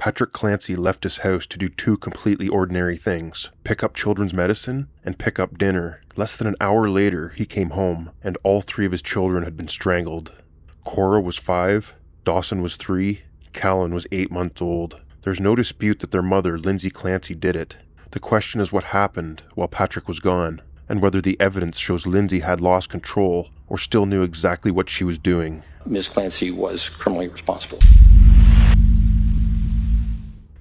Patrick Clancy left his house to do two completely ordinary things: pick up children's medicine and pick up dinner. Less than an hour later, he came home, and all three of his children had been strangled. Cora was 5, Dawson was 3, Callan was 8 months old. There's no dispute that their mother, Lindsay Clancy, did it. The question is what happened while Patrick was gone, and whether the evidence shows Lindsay had lost control or still knew exactly what she was doing. Ms. Clancy was criminally responsible.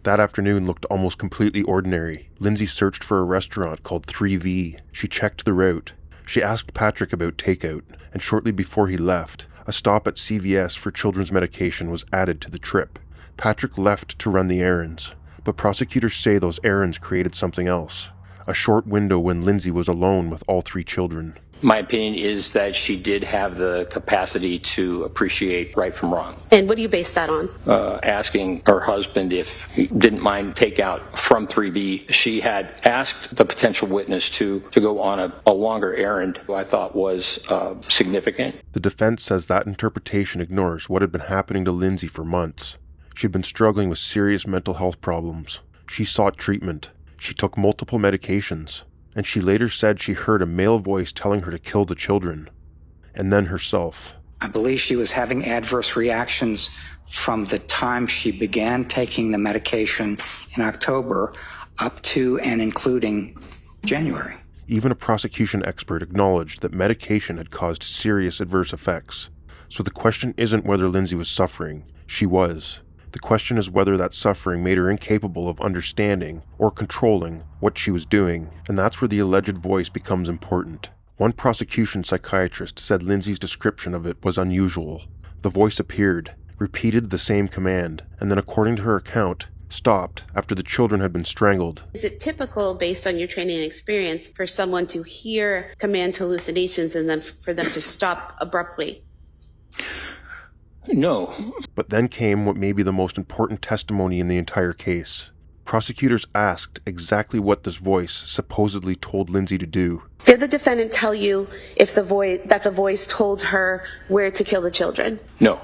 That afternoon looked almost completely ordinary. Lindsay searched for a restaurant called 3V. She checked the route. She asked Patrick about takeout, and shortly before he left, a stop at CVS for children's medication was added to the trip. Patrick left to run the errands, but prosecutors say those errands created something else. A short window when Lindsay was alone with all 3 children. My opinion is that she did have the capacity to appreciate right from wrong. And what do you base that on? Asking her husband if he didn't mind takeout from 3B. She had asked the potential witness to go on a longer errand, who I thought was significant. The defense says that interpretation ignores what had been happening to Lindsay for months. She'd been struggling with serious mental health problems. She sought treatment. She took multiple medications. And she later said she heard a male voice telling her to kill the children. And then herself. I believe she was having adverse reactions from the time she began taking the medication in October up to and including January. Even a prosecution expert acknowledged that medication had caused serious adverse effects. So the question isn't whether Lindsay was suffering. She was. The question is whether that suffering made her incapable of understanding or controlling what she was doing, and that's where the alleged voice becomes important. One prosecution psychiatrist said Lindsay's description of it was unusual. The voice appeared, repeated the same command, and then, according to her account, stopped after the children had been strangled. Is it typical, based on your training and experience, for someone to hear command hallucinations and then for them to stop abruptly? No. But then came what may be the most important testimony in the entire case. Prosecutors asked exactly what this voice supposedly told Lindsay to do. Did the defendant tell you if the voice told her where to kill the children? No.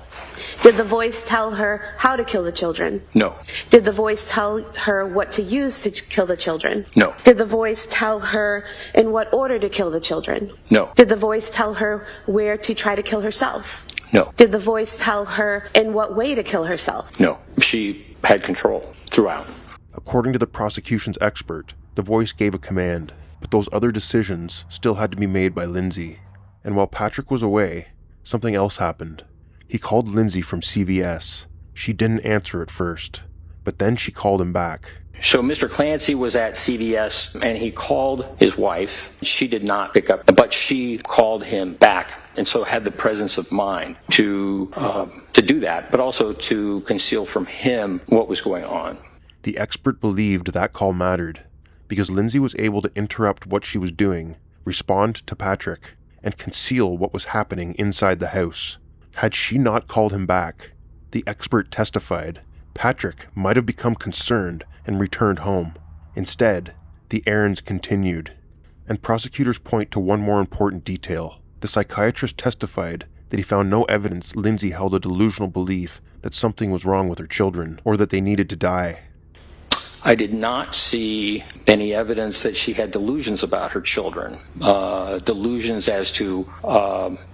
Did the voice tell her how to kill the children? No. Did the voice tell her what to use to kill the children? No. Did the voice tell her in what order to kill the children? No. Did the voice tell her where to try to kill herself? No. Did the voice tell her in what way to kill herself? No. She had control throughout. According to the prosecution's expert, the voice gave a command, but those other decisions still had to be made by Lindsay. And while Patrick was away, something else happened. He called Lindsay from CVS. She didn't answer at first, but then she called him back. So Mr. Clancy was at CVS and he called his wife. She did not pick up, but she called him back, and so had the presence of mind to do that, but also to conceal from him what was going on. The expert believed that call mattered because Lindsay was able to interrupt what she was doing, respond to Patrick, and conceal what was happening inside the house. Had she not called him back, the expert testified, Patrick might have become concerned and returned home. Instead, the errands continued. And prosecutors point to one more important detail. The psychiatrist testified that he found no evidence Lindsay held a delusional belief that something was wrong with her children or that they needed to die. I did not see any evidence that she had delusions about her children, delusions as to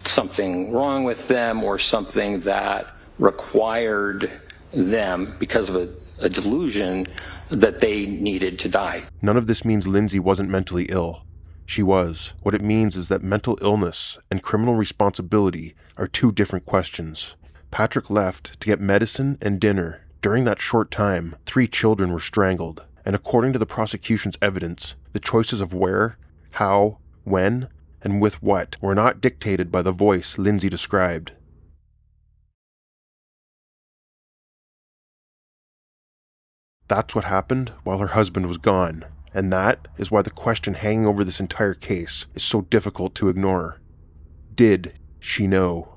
something wrong with them or something that required them, because of a delusion, that they needed to die. None of this means Lindsay wasn't mentally ill. She was. What it means is that mental illness and criminal responsibility are two different questions. Patrick left to get medicine and dinner. During that short time, 3 children were strangled, and according to the prosecution's evidence, the choices of where, how, when, and with what were not dictated by the voice Lindsay described. That's what happened while her husband was gone, and that is why the question hanging over this entire case is so difficult to ignore. Did she know?